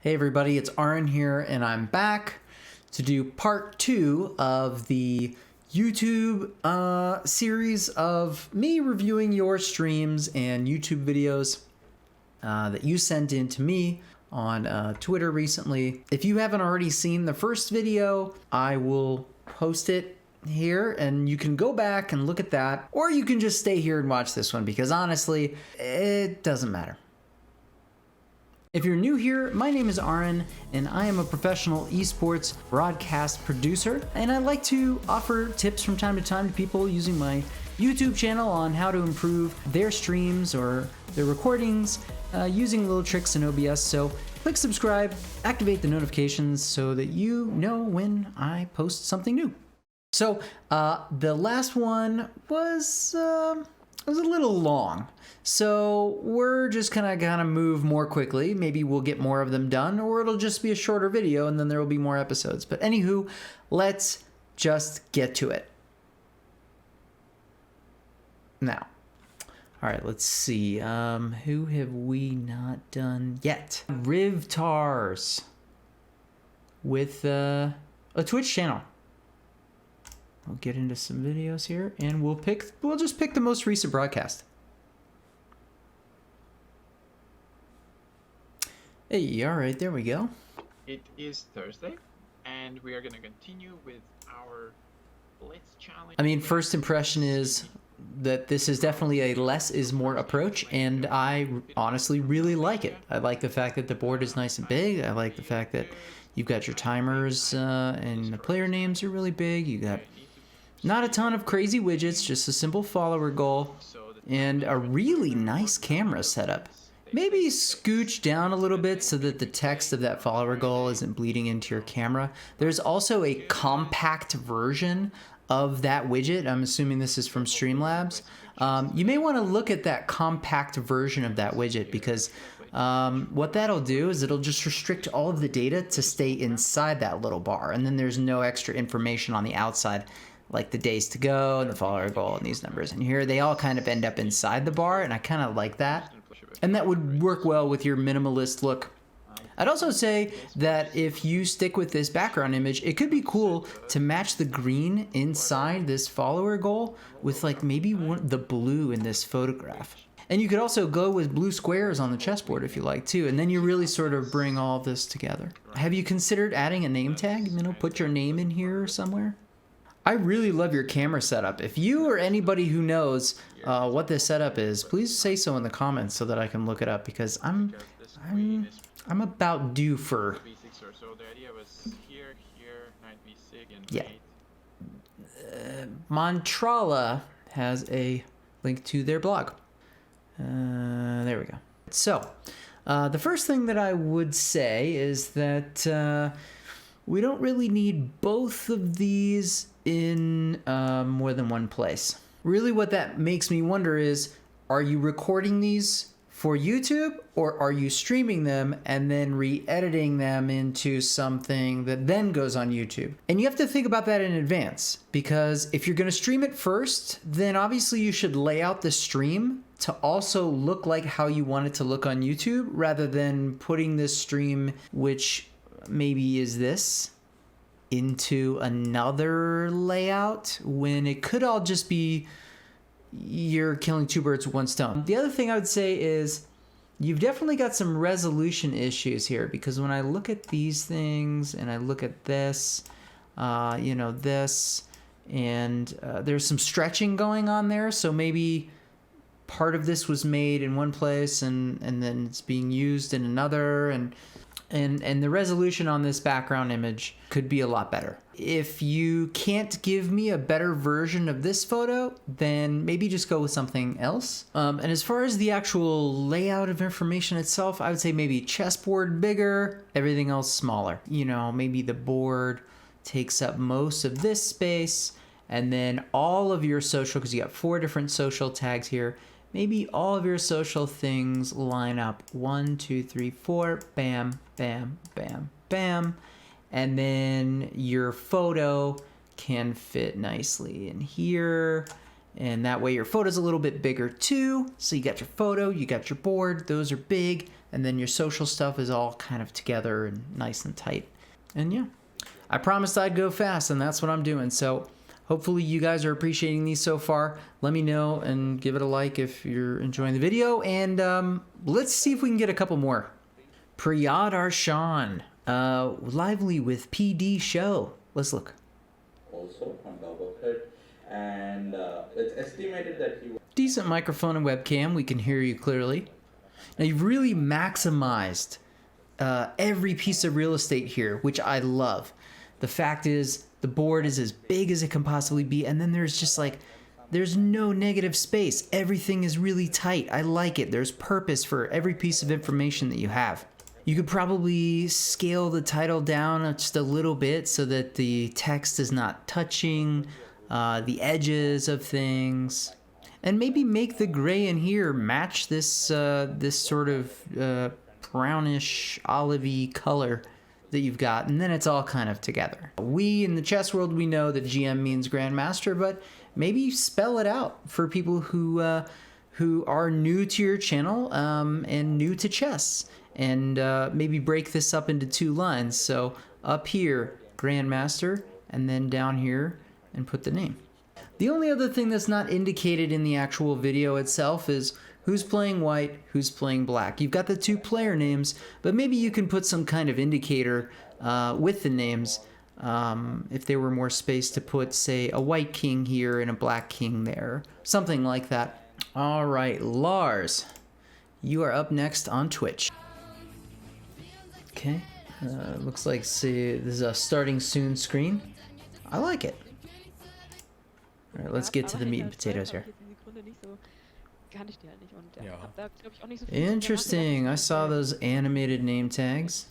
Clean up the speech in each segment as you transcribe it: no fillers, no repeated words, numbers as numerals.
Hey everybody, it's Aaron here, and I'm back to do part 2 of the YouTube series of me reviewing your streams and YouTube videos that you sent in to me on Twitter recently. If you haven't already seen the first video, I will post it here and you can go back and look at that, or you can just stay here and watch this one because honestly, it doesn't matter. If you're new here, my name is Aaron, and I am a professional esports broadcast producer, and I like to offer tips from time to time to people using my YouTube channel on how to improve their streams or their recordings using little tricks in OBS. So click subscribe, activate the notifications so that you know when I post something new. So the last one was a little long. So we're just gonna move more quickly. Maybe we'll get more of them done, or it'll just be a shorter video and then there will be more episodes. But anywho, let's just get to it. Now, all right, let's see. Who have we not done yet? Rivtars with a Twitch channel. We'll get into some videos here and we'll just pick the most recent broadcast. Hey, all right, there we go. It is Thursday, and we are going to continue with our Blitz challenge. I mean, first impression is that this is definitely a less is more approach, and I honestly really like it. I like the fact that the board is nice and big. I like the fact that you've got your timers and the player names are really big. You got not a ton of crazy widgets, just a simple follower goal, and a really nice camera setup. Maybe scooch down a little bit so that the text of that follower goal isn't bleeding into your camera. There's also a compact version of that widget. I'm assuming this is from Streamlabs. You may want to look at that compact version of that widget because what that'll do is it'll just restrict all of the data to stay inside that little bar. And then there's no extra information on the outside, like the days to go and the follower goal and these numbers. And here they all kind of end up inside the bar, and I kind of like that. And that would work well with your minimalist look. I'd also say that if you stick with this background image, it could be cool to match the green inside this follower goal with like maybe the blue in this photograph. And you could also go with blue squares on the chessboard if you like too, and then you really sort of bring all this together. Have you considered adding a name tag? You know, put your name in here somewhere? I really love your camera setup. If you or anybody who knows what this setup is, please say so in the comments so that I can look it up because I'm about due for. Yeah. Montrala has a link to their blog. There we go. So, the first thing that I would say is that we don't really need both of these in more than one place. Really what that makes me wonder is, are you recording these for YouTube or are you streaming them and then re-editing them into something that then goes on YouTube? And you have to think about that in advance because if you're going to stream it first, then obviously you should lay out the stream to also look like how you want it to look on YouTube rather than putting this stream, which maybe is this, into another layout when it could all just be you're killing two birds with one stone. The other thing I would say is you've definitely got some resolution issues here because when I look at these things and I look at this, you know, this, and there's some stretching going on there. So maybe part of this was made in one place and then it's being used in another, and the resolution on this background image could be a lot better. If you can't give me a better version of this photo, then maybe just go with something else. And as far as the actual layout of information itself, I would say maybe chessboard bigger, everything else smaller. You know, maybe the board takes up most of this space, and then all of your social, because you got 4 different social tags here, maybe all of your social things line up 1, 2, 3, 4, bam, bam, bam, bam. And then your photo can fit nicely in here. And that way your photo's a little bit bigger too. So you got your photo, you got your board, those are big. And then your social stuff is all kind of together and nice and tight. And yeah, I promised I'd go fast, and that's what I'm doing. So hopefully you guys are appreciating these so far. Let me know and give it a like if you're enjoying the video. And let's see if we can get a couple more. Priyad Arshan, lively with PD show. Let's look. Also on top of it, and it's estimated that he Decent microphone and webcam. We can hear you clearly. Now you've really maximized every piece of real estate here, which I love. The fact is the board is as big as it can possibly be, and then there's just like, there's no negative space. Everything is really tight. I like it. There's purpose for every piece of information that you have. You could probably scale the title down just a little bit so that the text is not touching the edges of things. And maybe make the gray in here match this this sort of brownish olivey color that you've got, and then it's all kind of together. We in the chess world, we know that GM means Grandmaster, but maybe spell it out for people who are new to your channel and new to chess, and maybe break this up into 2 lines. So up here, Grandmaster, and then down here, and put the name. The only other thing that's not indicated in the actual video itself is who's playing white, who's playing black. You've got the 2 player names, but maybe you can put some kind of indicator with the names if there were more space to put, say, a white king here and a black king there, something like that. All right, Lars, you are up next on Twitch. Okay, looks like, see, this is a starting soon screen. I like it. All right, let's get to the meat and potatoes here. Interesting. I saw those animated name tags.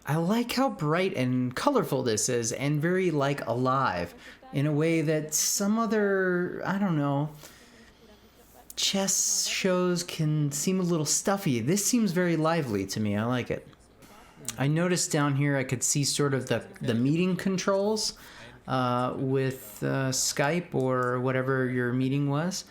I like how bright and colorful this is, and very like alive in a way that some other, I don't know, chess shows can seem a little stuffy. This seems very lively to me. I like it. I noticed down here I could see sort of the meeting controls with Skype or whatever your meeting was.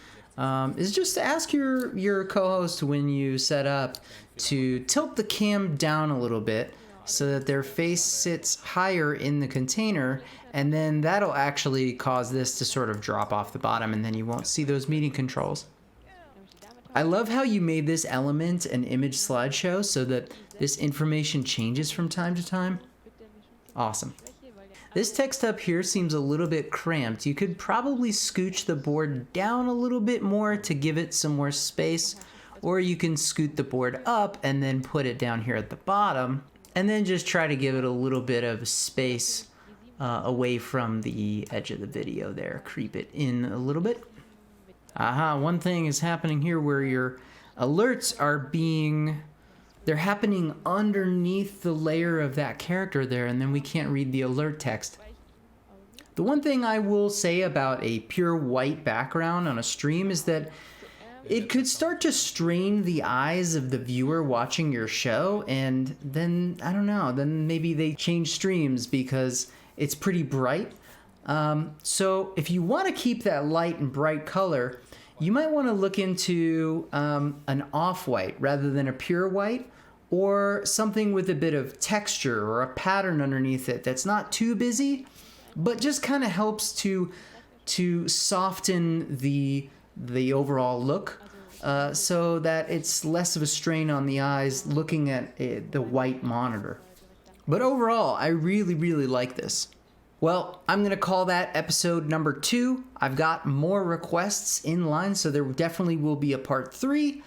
Is just to ask your co-host when you set up to tilt the cam down a little bit so that their face sits higher in the container, and then that'll actually cause this to sort of drop off the bottom, and then you won't see those meeting controls. I love how you made this element an image slideshow so that this information changes from time to time. Awesome. This text up here seems a little bit cramped. You could probably scooch the board down a little bit more to give it some more space, or you can scoot the board up and then put it down here at the bottom, and then just try to give it a little bit of space away from the edge of the video there. Creep it in a little bit. Aha, one thing is happening here where your alerts are they're happening underneath the layer of that character there, and then we can't read the alert text. The one thing I will say about a pure white background on a stream is that it could start to strain the eyes of the viewer watching your show, and then, I don't know, then maybe they change streams because it's pretty bright. So if you want to keep that light and bright color, you might want to look into an off-white rather than a pure white, or something with a bit of texture or a pattern underneath it that's not too busy, but just kind of helps to soften the overall look, so that it's less of a strain on the eyes looking at the white monitor. But overall, I really, really like this. Well, I'm going to call that episode number 2. I've got more requests in line, so there definitely will be a part 3.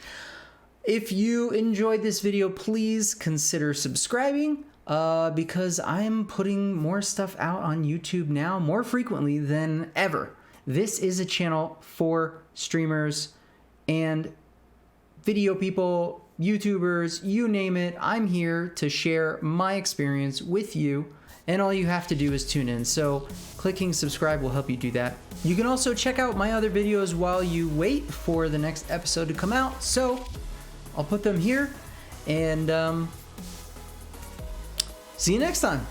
If you enjoyed this video, please consider subscribing, because I'm putting more stuff out on YouTube now more frequently than ever. This is a channel for streamers and video people, YouTubers, you name it. I'm here to share my experience with you, and all you have to do is tune in. So clicking subscribe will help you do that. You can also check out my other videos while you wait for the next episode to come out. So I'll put them here, and see you next time.